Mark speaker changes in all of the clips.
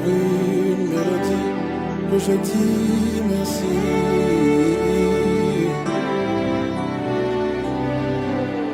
Speaker 1: une mélodie que je dis merci.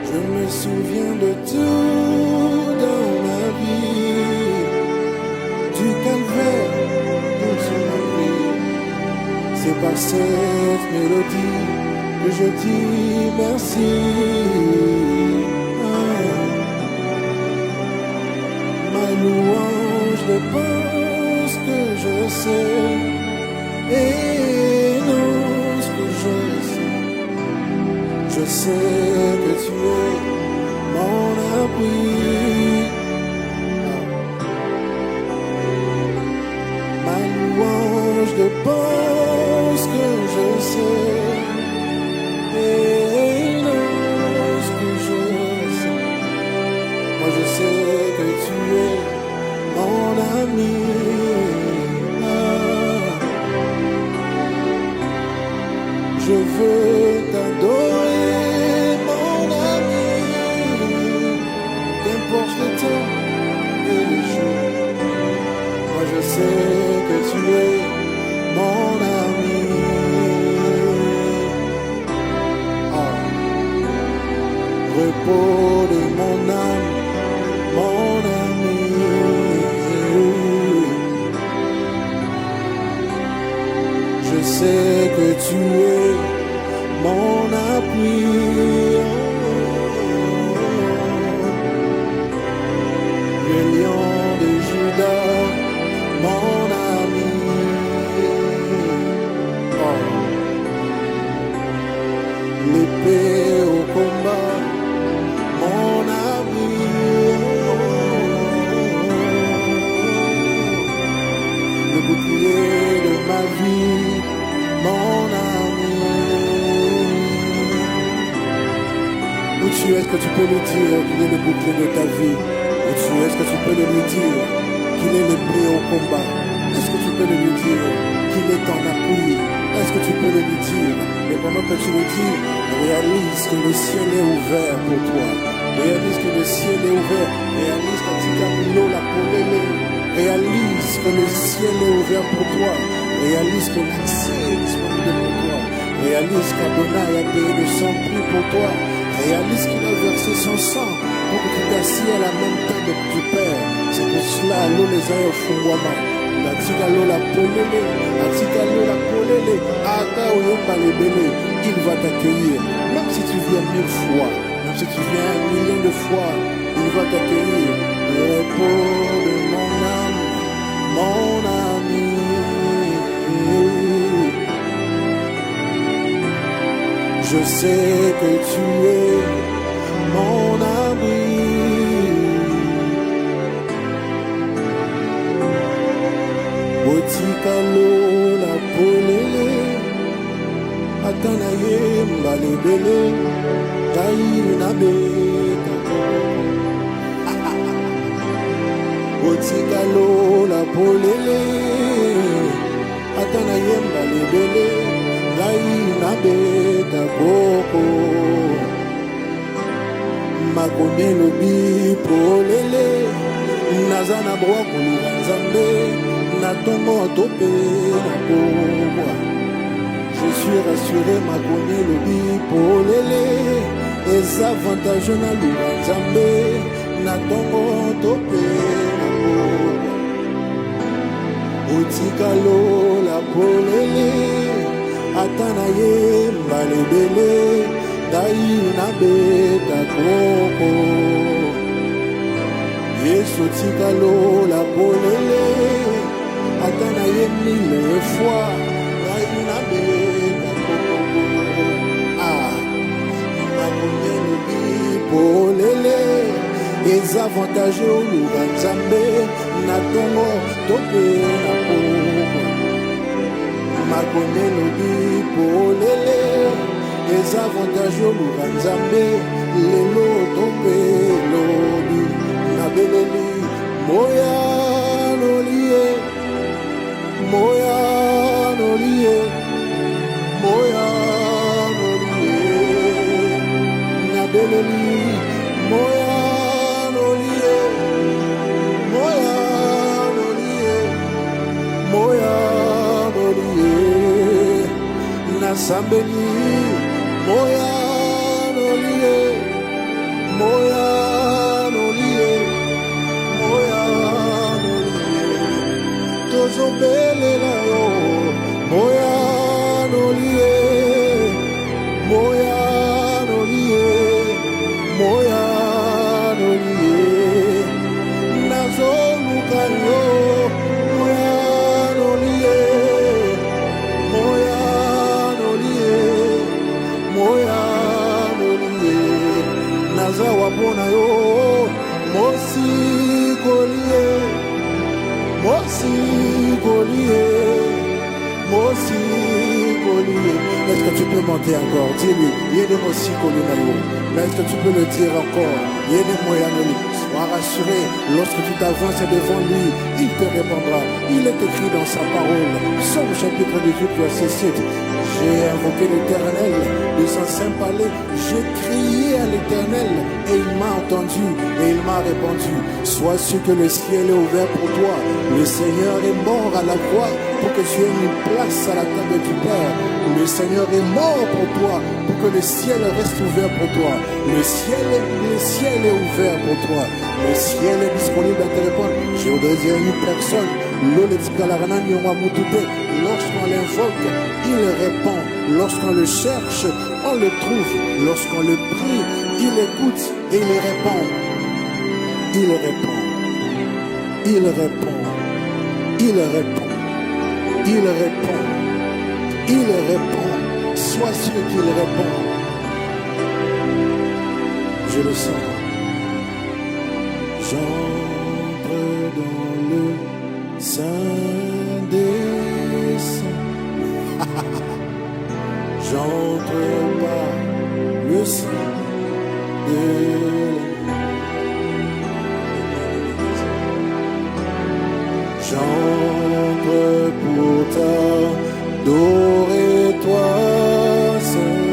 Speaker 1: Je me souviens de tout dans ma vie, du calvaire de son vie. C'est par cette mélodie que je dis merci. Ma louange dépose que je sais et non ce que je sais. Je sais que tu es mon abri. Ma louange dépose que je sais et non ce que je sais. Moi je sais que tu es mon ami. Je veux t'adorer, mon ami, qu'importe le temps et le jour. Moi je sais que tu es mon ami. Oh. Repos de mon âme, mon ami. Je sais que tu es mon appui. Le lion de Judas, mon ami. Oh. L'épée au combat, mon ami. Le bouclier de ma vie, mon ami. Où tu es, est-ce que tu peux lui dire qu'il est le bouclier de ta vie? Où tu es, est-ce que tu peux lui dire qu'il est l'épée au combat? Est-ce que tu peux lui dire qu'il est ton appui? Est-ce que tu peux lui dire? Et pendant que tu le dis, réalise que le ciel est ouvert pour toi. Réalise que le ciel est ouvert. Réalise que tu as la polélé. Réalise que le ciel est ouvert pour toi. Réalise que l'accès est disponible pour toi. Réalise qu'Adonai a payé le sang prix pour toi. Réalise qu'il a versé son sang pour que tu t'assieds à la même table du Père. C'est pour cela, l'eau les a au fungwama. La tigalo la polélé, la tigalo la polélé, ata oyomba le belé. Il va t'accueillir. Même si tu viens 1000 fois, même si tu viens 1 million de fois, il va t'accueillir. Le repos de mon âme, mon ami. Je sais que tu es mon abri. Otikalo la polele, atanaye mbalebele, taïna beta. Otikalo la polele, atanaye mbalebele. Laina beta koko Makone lobi polele Nazana broa koluga nzambe Natongo tope na kobwa. Je suis rassuré Makone lobi polele Les avantages na luga nzambe Natongo tope na kobwa. Otikalo la polele Atana ye mbalebele, daina beta koko. Yesu tikalo la polele, atana ye 1000 fois, daina beta koko. Ah, makone lobi polele, les avantages au luga nzambe, natongo tope na koko. Makone lobi polele, les avantages au Luganzambe, lelo tope lobi, nabeleli, moya nolie, moya nolie, moya nolie, nabeleli, moya nolie, moya nolie. Sambeni, Moya Nolie, Moya Nolie, Moya Nolie, Tozobele la yo, Moya Nolie, Moya Nolie, Moya Nolie, Nazoluka yo, Moya Nolie, Moya Moya Nolie, Naza wapona yo, Mosi Golie, Mosi Golie, Mosi Golie. Est-ce que tu peux monter encore? Dis-lui, Yéde Mosi Golie. Est-ce que tu peux le dire encore? Yéde Moya Nolie. Sois rassuré, lorsque tu t'avances devant lui, il te répondra. Il est écrit dans sa parole, Psaume chapitre 18, verset 7. J'ai invoqué l'Éternel de son saint palais, j'ai crié à l'Éternel et il m'a entendu et il m'a répondu. Sois sûr que le ciel est ouvert pour toi. Le Seigneur est mort à la croix pour que tu aies une place à la table du Père. Le Seigneur est mort pour toi pour que le ciel reste ouvert pour toi. Le ciel est ouvert pour toi. Le ciel est disponible à te répondre. Je voudrais dire à une personne, lorsqu'on l'invoque, il répond. Lorsqu'on le cherche, on le trouve. Lorsqu'on le prie, il écoute et il répond. Il répond. Il répond. Il répond. Il répond. Il répond. Sois sûr qu'il répond. Je le sens. J'entre dans le Saint des Saints. J'entre par le sein de j'entre pour t'adorer, toi seul.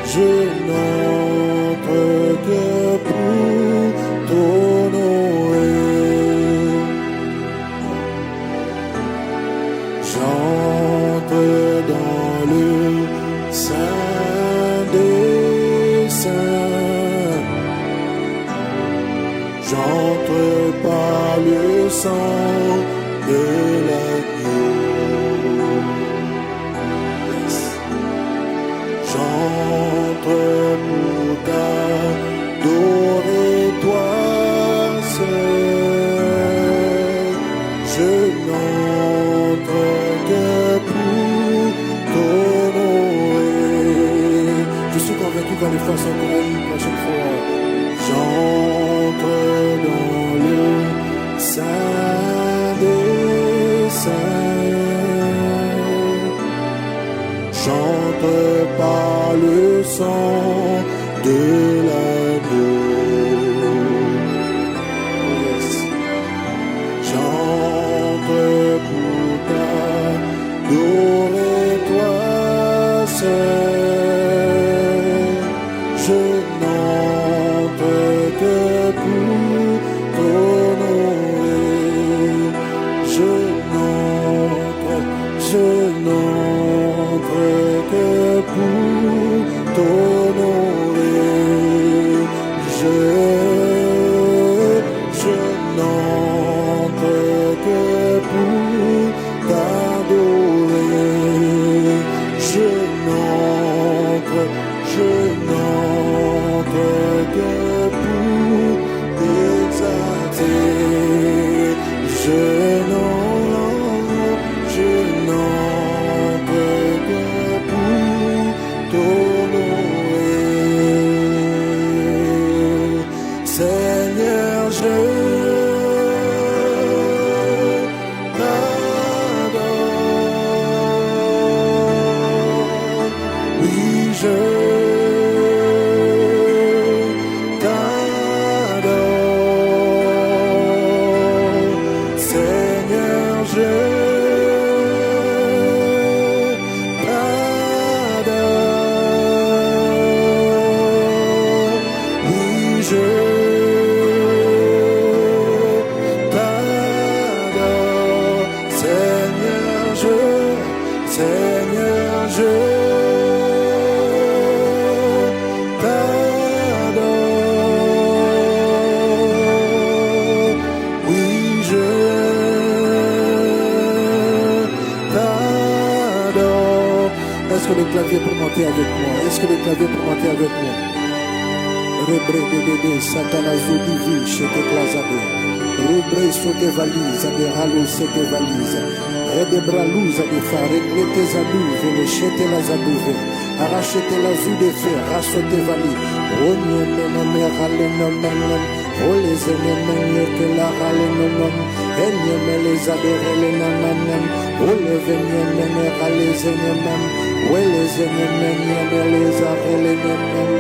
Speaker 1: Je n'entre que pour t'honorer. J'entre dans le Saint des Saints. J'entre par le sang de l'agneau. J'entre pour t'adorer, toi seul. Je n'entre que pour t'honorer. Je suis convaincu qu'on le fasse encore une prochaine fois. J'entre dans le Saint des Saints. J'entre par le sang de l'agneau. Yes. J'entre pour t'adorer, toi seul. Je n'entre que pour t'honorer. Je n'entre que pour t'honorer. Je n'entre que pour t'adorer. Je n'entre que pour t'exalter. Je n'entre que pour t'honorer. Seigneur, je t'adore. Oui, je t'adore. Seigneur, je t'adore. Oui, je t'adore. Seigneur, je t'adore. avec moi? Est-ce que le clavier peut monter avec moi? Rebre bébé, satalazo divi, chete plazabe. Rubre sote valise, de halo sete valise. Redebra louza de fa, reglete zadouve, le chete la zadouve. Arrachete la zou de fer, rasote vali. Onye meneme rale nomenem. Ole zenemen que la rale nomenem. Enye me les adore le nomenem. Ole venye mene rale zenemen. Ole zenemen me les arele nomenem.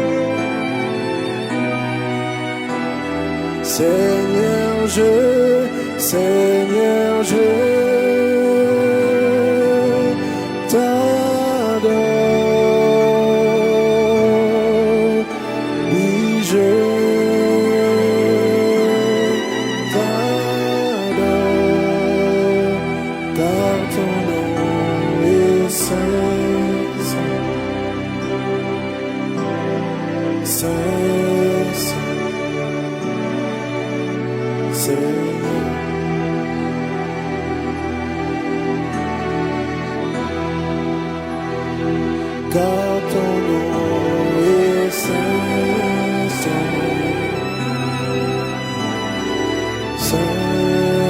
Speaker 1: Seigneur, Seigneur, je t'adore. Oui, je t'adore, car ton nom est saint, saint. Seigneur, car ton nom est saint, saint,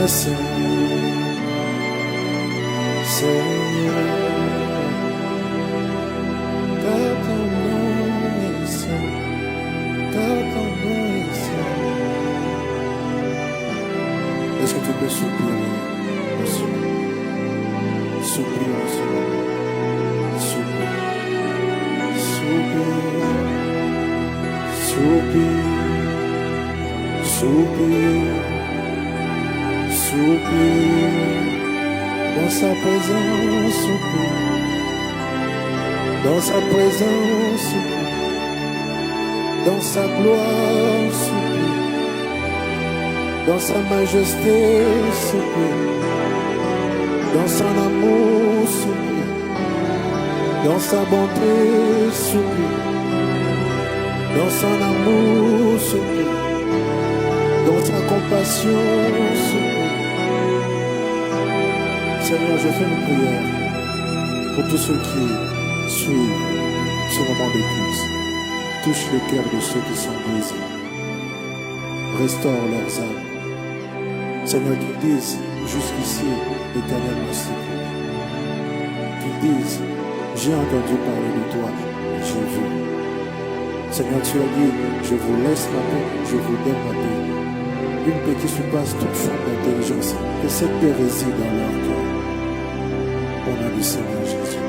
Speaker 1: saint, Seigneur, car ton nom est saint, car ton nom est saint. Est-ce que tu peux soupirer en ce moment? Soupire en ce moment. Soupire. Soupire. Soupire. Soupire. Soupire. Dans sa présence, soupire. Dans sa présence, soupire. Dans sa gloire, soupire. Dans sa majesté, soupire. Dans son amour, soupire. Dans sa bonté, soupire. Dans son amour, soupire. Dans sa compassion, soupire. Seigneur, je fais une prière pour tous ceux qui suivent ce moment d'écoute. Touche le cœur de ceux qui sont brisés. Restaure leurs âmes. Seigneur, qu'ils disent jusqu'ici, l'Éternel m'a sécurisé. Qu'ils disent, j'ai entendu parler de toi, j'ai vu. Seigneur, tu as dit, je vous laisse ma paix, je vous donne ma paix. Une paix qui surpasse toute forme d'intelligence. Que cette paix réside dans leur cœur. Au nom du Seigneur Jésus.